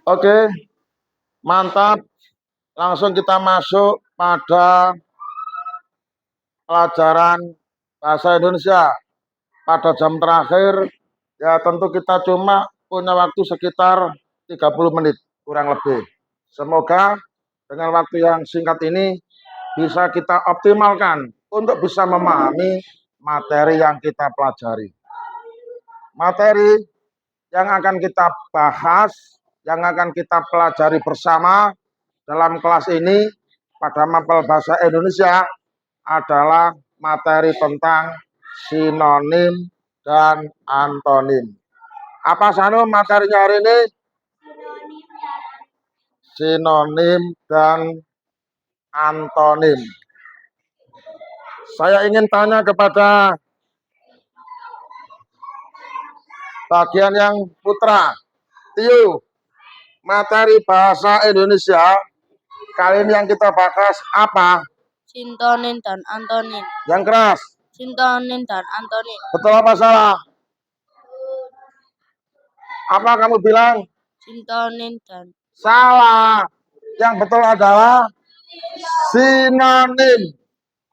Oke, mantap. Langsung kita masuk pada pelajaran bahasa Indonesia. Pada jam terakhir, ya tentu kita cuma punya waktu sekitar 30 menit, kurang lebih. Semoga dengan waktu yang singkat ini bisa kita optimalkan untuk bisa memahami materi yang kita pelajari. Materi yang akan kita bahas, yang akan kita pelajari bersama dalam kelas ini pada mapel bahasa Indonesia adalah materi tentang sinonim dan antonim. Apa Sanu materinya hari ini? Sinonim dan antonim. Saya ingin tanya kepada bagian yang putra, Tio, materi bahasa Indonesia kali ini yang kita bahas apa? Sinonim dan antonim. Yang keras. Sinonim dan antonim. Betul apa salah? Apa kamu bilang? Sinonim dan. Salah. Yang betul adalah sinonim.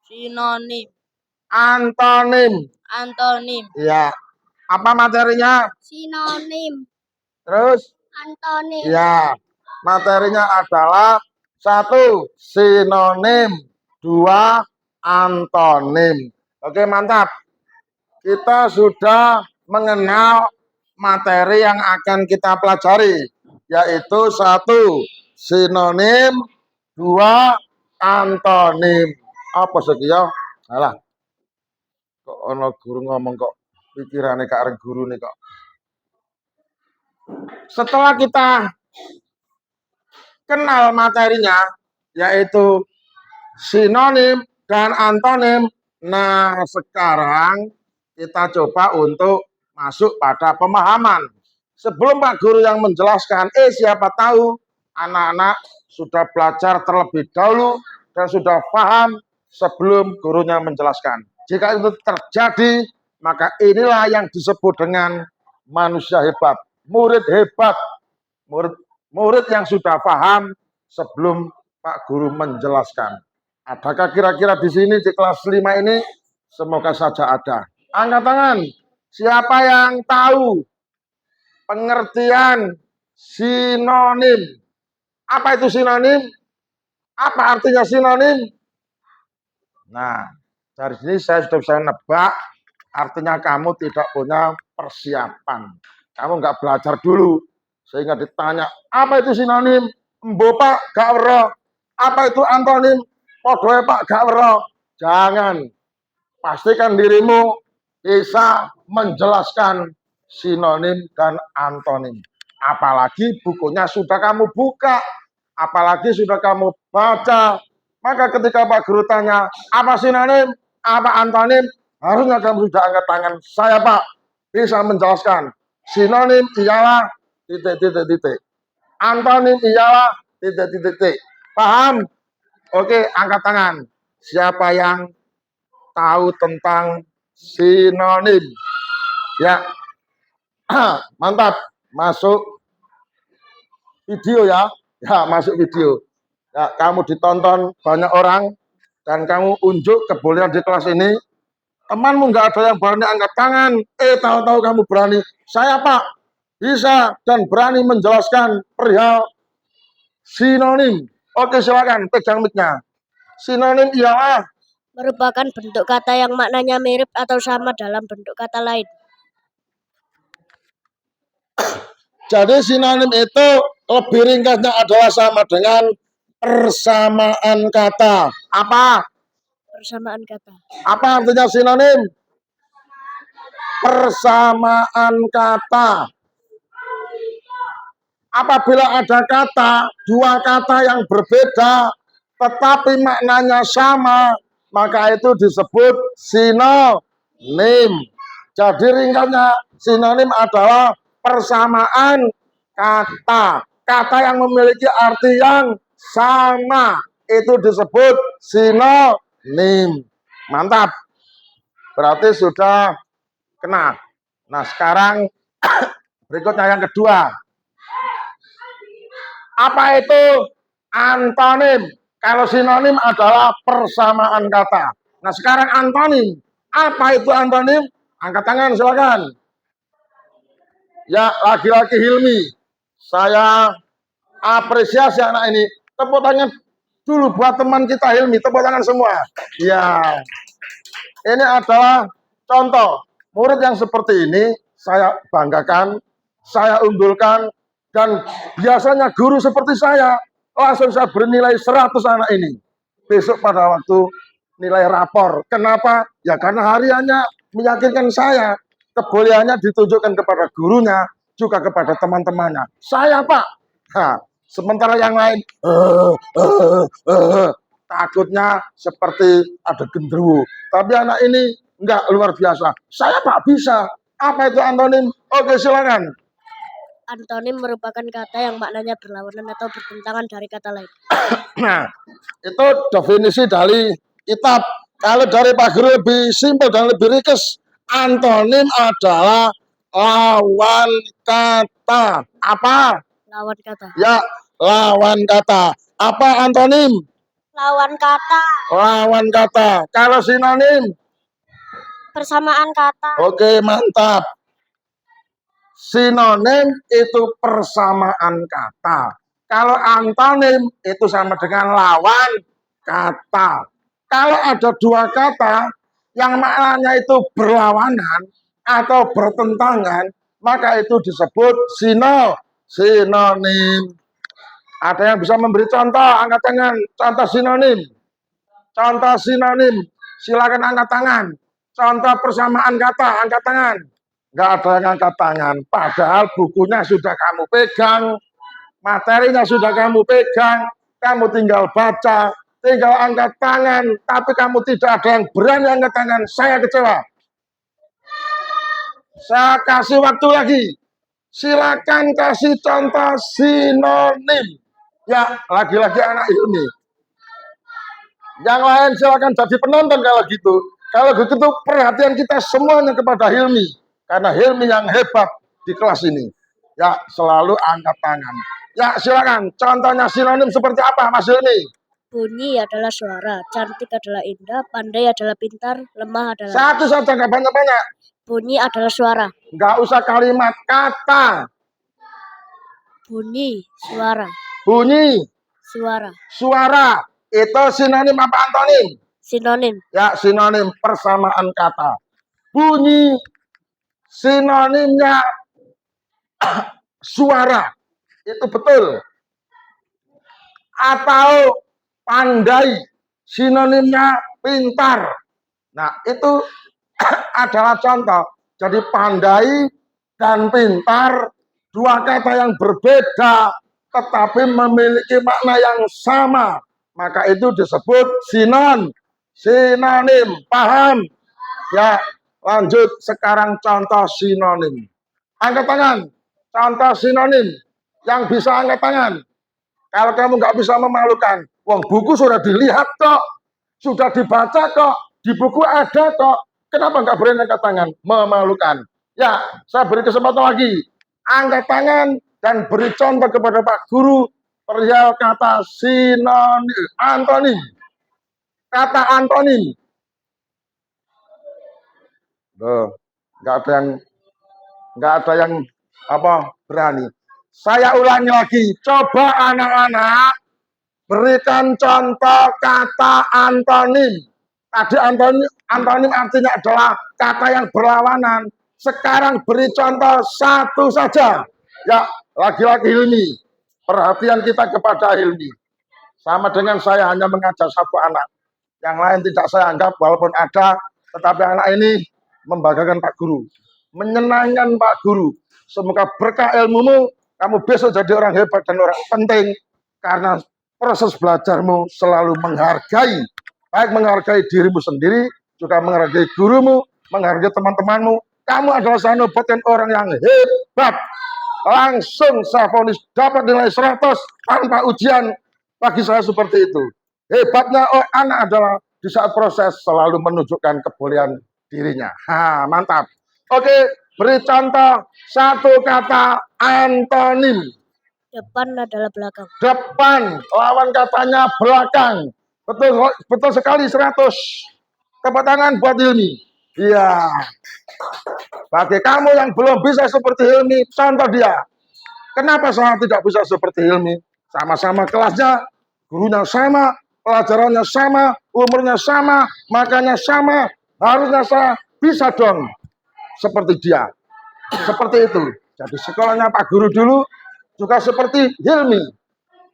Sinonim. Antonim. Antonim. Ya. Apa materinya? Sinonim. Terus? Antonim. Ya. Materinya adalah 1. Sinonim. 2. Antonim. Oke, mantap. Kita sudah mengenal materi yang akan kita pelajari, yaitu 1. Sinonim, 2. Antonim. Apa sih ya? Alah. Kok ono guru ngomong kok pikirannya ke arah guru nih kok. Setelah kita kenal materinya, yaitu sinonim dan antonim, nah sekarang kita coba untuk masuk pada pemahaman. Sebelum Pak Guru yang menjelaskan, siapa tahu anak-anak sudah belajar terlebih dahulu dan sudah paham sebelum gurunya menjelaskan. Jika itu terjadi, maka inilah yang disebut dengan manusia hebat, murid hebat, murid yang sudah paham sebelum Pak Guru menjelaskan. Adakah kira-kira di sini di kelas 5 ini? Semoga saja ada. Angkat tangan. Siapa yang tahu pengertian sinonim? Apa itu sinonim? Apa artinya sinonim? Nah, dari sini saya sudah bisa nebak artinya kamu tidak punya persiapan. Kamu nggak belajar dulu. Sehingga ditanya, apa itu sinonim? Mbo Pak, gak weruh. Apa itu antonim? Podoe Pak, gak weruh. Jangan. Pastikan dirimu bisa menjelaskan sinonim dan antonim. Apalagi bukunya sudah kamu buka, apalagi sudah kamu baca. Maka ketika Pak Guru tanya, apa sinonim, apa antonim, harusnya kamu sudah angkat tangan. Saya Pak, bisa menjelaskan. Sinonim ialah titik. Antonim ialah titik. Paham? Oke, angkat tangan. Siapa yang tahu tentang sinonim? Ya, mantap. Masuk video ya. Ya, masuk video. Ya, kamu ditonton banyak orang dan kamu unjuk kebolehan di kelas ini. Temanmu nggak ada yang berani angkat tangan. Tahu-tahu kamu berani. Saya Pak bisa dan berani menjelaskan perihal sinonim. Oke, silakan pegang mic-nya. Sinonim ialah merupakan bentuk kata yang maknanya mirip atau sama dalam bentuk kata lain. Jadi sinonim itu lebih ringkasnya adalah sama dengan persamaan kata. Apa? Persamaan kata. Apa artinya sinonim? Persamaan kata. Apabila ada kata, dua kata yang berbeda, tetapi maknanya sama, maka itu disebut sinonim. Jadi ringkasnya sinonim adalah persamaan kata. Kata yang memiliki arti yang sama, itu disebut sinonim. Mantap. Berarti sudah kena. Nah sekarang berikutnya yang kedua. Apa itu antonim? Kalau sinonim adalah persamaan kata. Nah, sekarang antonim. Apa itu antonim? Angkat tangan silakan. Ya, laki-laki Hilmi. Saya apresiasi anak ini. Tepuk tangan dulu buat teman kita Hilmi. Tepuk tangan semua. Ya. Ini adalah contoh. Murid yang seperti ini saya banggakan, saya unggulkan, dan biasanya guru seperti saya langsung saya bernilai 100 anak ini. Besok pada waktu nilai rapor. Kenapa? Ya karena hariannya meyakinkan saya. Kebolehannya ditunjukkan kepada gurunya, juga kepada teman-temannya. Saya Pak. Nah, sementara yang lain takutnya seperti ada genderuwo. Tapi anak ini enggak, luar biasa. Saya Pak bisa. Apa itu antonim? Oke, silakan. Antonim merupakan kata yang maknanya berlawanan atau bertentangan dari kata lain. Nah, itu definisi dari kitab. Kalau dari Pak Guru lebih simpel dan lebih ringkas. Antonim adalah lawan kata. Apa? Lawan kata. Ya, lawan kata. Apa antonim? Lawan kata. Lawan kata. Kalau sinonim? Persamaan kata. Oke, mantap. Sinonim itu persamaan kata. Kalau antonim itu sama dengan lawan kata. Kalau ada dua kata yang maknanya itu berlawanan atau bertentangan, maka itu disebut sinonim. Ada yang bisa memberi contoh? Angkat tangan. Contoh sinonim. Contoh sinonim. Silakan angkat tangan. Contoh persamaan kata. Angkat tangan. Nggak ada yang angkat tangan. Padahal bukunya sudah kamu pegang. Materinya sudah kamu pegang. Kamu tinggal baca. Tinggal angkat tangan. Tapi kamu tidak ada yang berani angkat tangan. Saya kecewa. Saya kasih waktu lagi. Silakan kasih contoh sinonim. Ya, lagi-lagi anak ini. Yang lain silakan jadi penonton kalau gitu. Kalau begitu perhatian kita semuanya kepada Hilmi. Karena Hilmi yang hebat di kelas ini. Ya, selalu angkat tangan. Ya, silakan. Contohnya sinonim seperti apa, Mas Hilmi? Bunyi adalah suara, cantik adalah indah, pandai adalah pintar, lemah adalah... Satu saja, nggak banyak-banyak. Bunyi adalah suara. Nggak usah kalimat, kata. Bunyi, suara. Bunyi, suara. Suara. Itu sinonim apa antonim? Sinonim. Ya, sinonim persamaan kata. Bunyi sinonimnya suara. Itu betul. Atau pandai sinonimnya pintar. Nah, itu adalah contoh. Jadi pandai dan pintar dua kata yang berbeda tetapi memiliki makna yang sama. Maka itu disebut sinonim. Paham? Ya, lanjut sekarang contoh sinonim. Angkat tangan. Contoh sinonim. Yang bisa angkat tangan. Kalau kamu nggak bisa memalukan, wong buku sudah dilihat kok, sudah dibaca kok, di buku ada kok. Kenapa nggak berani angkat tangan? Memalukan. Ya, saya beri kesempatan lagi. Angkat tangan dan beri contoh kepada Pak Guru perihal kata sinonim, antonim. Kata antonim. Loh, nggak ada yang berani. Saya ulangi lagi, coba anak-anak berikan contoh kata antonim. Tadi antonim artinya adalah kata yang berlawanan. Sekarang beri contoh satu saja. Ya, laki-laki Hilmi. Perhatian kita kepada Hilmi. Sama dengan saya hanya mengajar satu anak. Yang lain tidak saya anggap walaupun ada, tetapi anak ini membanggakan Pak Guru. Menyenangkan Pak Guru. Semoga berkah ilmumu, kamu besok jadi orang hebat dan orang penting. Karena proses belajarmu selalu menghargai. Baik menghargai dirimu sendiri, juga menghargai gurumu, menghargai teman-temanmu. Kamu adalah sanubatan orang yang hebat. Langsung saya vonis dapat nilai 100 tanpa ujian. Bagi saya seperti itu. Hebatnya anak adalah di saat proses selalu menunjukkan kebolehan dirinya. Mantap. Oke, beri contoh satu kata antonim. Depan adalah belakang. Depan, lawan katanya belakang. Betul, betul sekali 100. Tepuk tangan buat Hilmi. Iya. Bagi kamu yang belum bisa seperti Hilmi, contoh dia. Kenapa saya tidak bisa seperti Hilmi? Sama-sama kelasnya, gurunya sama, pelajarannya sama, umurnya sama, makanya sama. Harusnya saya bisa dong seperti dia. Seperti itu. Jadi sekolahnya Pak Guru dulu juga seperti Hilmi.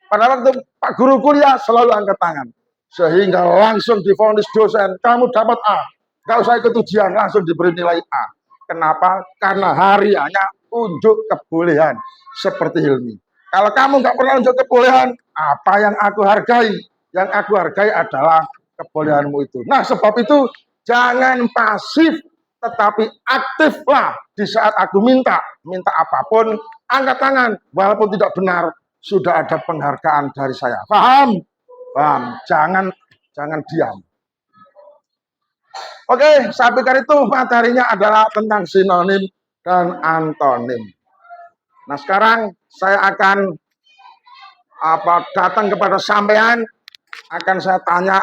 Pada waktu Pak Guru kuliah selalu angkat tangan. Sehingga langsung divonis dosen, kamu dapat A. Gak usah ikut ujian, langsung diberi nilai A. Kenapa? Karena hariannya unjuk kebolehan. Seperti Hilmi. Kalau kamu nggak pernah unjuk kebolehan, apa yang aku hargai? Yang aku hargai adalah kebolehanmu itu. Nah, sebab itu jangan pasif, tetapi aktiflah di saat aku minta apapun, angkat tangan, walaupun tidak benar, sudah ada penghargaan dari saya. Paham? Paham. Jangan diam. Oke, saya pikir itu materinya adalah tentang sinonim dan antonim. Nah, sekarang saya akan datang kepada sampean, akan saya tanya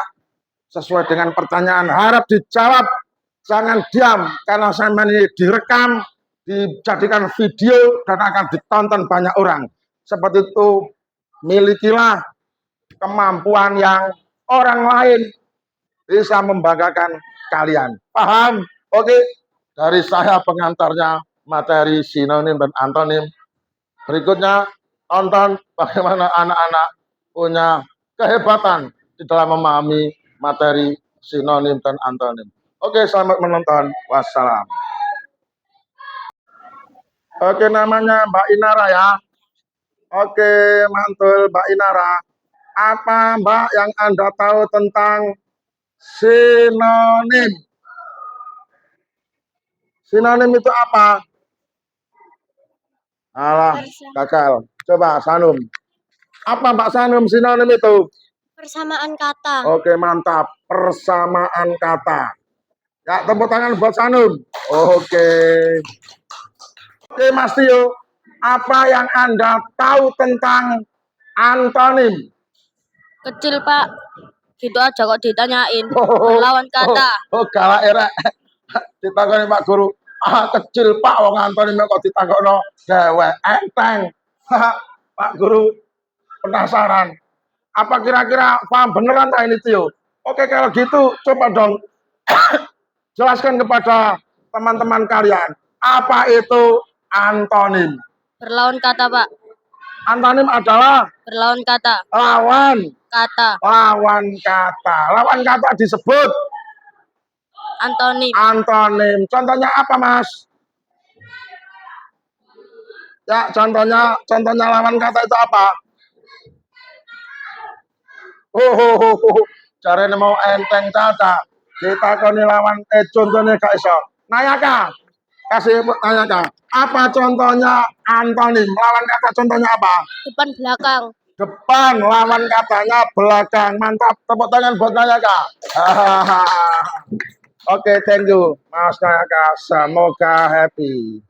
sesuai dengan pertanyaan, harap dijawab, jangan diam, karena sampean ini direkam, dijadikan video, dan akan ditonton banyak orang. Seperti itu, milikilah kemampuan yang orang lain bisa membanggakan kalian. Paham? Oke, dari saya pengantarnya materi sinonim dan antonim. Berikutnya, tonton bagaimana anak-anak punya kehebatan di dalam memahami materi sinonim dan antonim. Oke, selamat menonton. Wassalam. Oke, namanya Mbak Inara ya. Oke, mantul Mbak Inara. Apa Mbak yang Anda tahu tentang sinonim? Sinonim itu apa? Alah, gagal. Coba Sanum. Apa Mbak Sanum sinonim itu? Persamaan kata. Oke, mantap. Persamaan kata. Ya, tepuk tangan buat Sanum. Oke. Oke, Mas Tio. Apa yang Anda tahu tentang antonim? Kecil, Pak. Gitu aja kok ditanyain. Berlawan kata. Galak erek. Ditakoni Pak Guru. Kecil Pak, wong antonim kok ditakokno dewek enteng. Pak Guru penasaran. Apa kira-kira paham beneran tak ini Tio? Oke, kalau gitu coba dong jelaskan kepada teman-teman kalian. Apa itu antonim? Berlawan kata, Pak. Antonim adalah Berlawan kata. lawan Kata. lawan kata. Lawan kata disebut Antonim. antonim. Contohnya apa, Mas? Ya, contohnya lawan kata itu apa? Caranya mau enteng caca. Kita koni lawan contohnya gak iso. Nayaka. Kasih Nayaka. Apa contohnya antonim? Lawan kata contohnya apa? Depan belakang. Depan, lawan katanya belakang. Mantap. Tepuk tangan buat Nayaka. Oke, thank you Mas Nayaka. Semoga happy.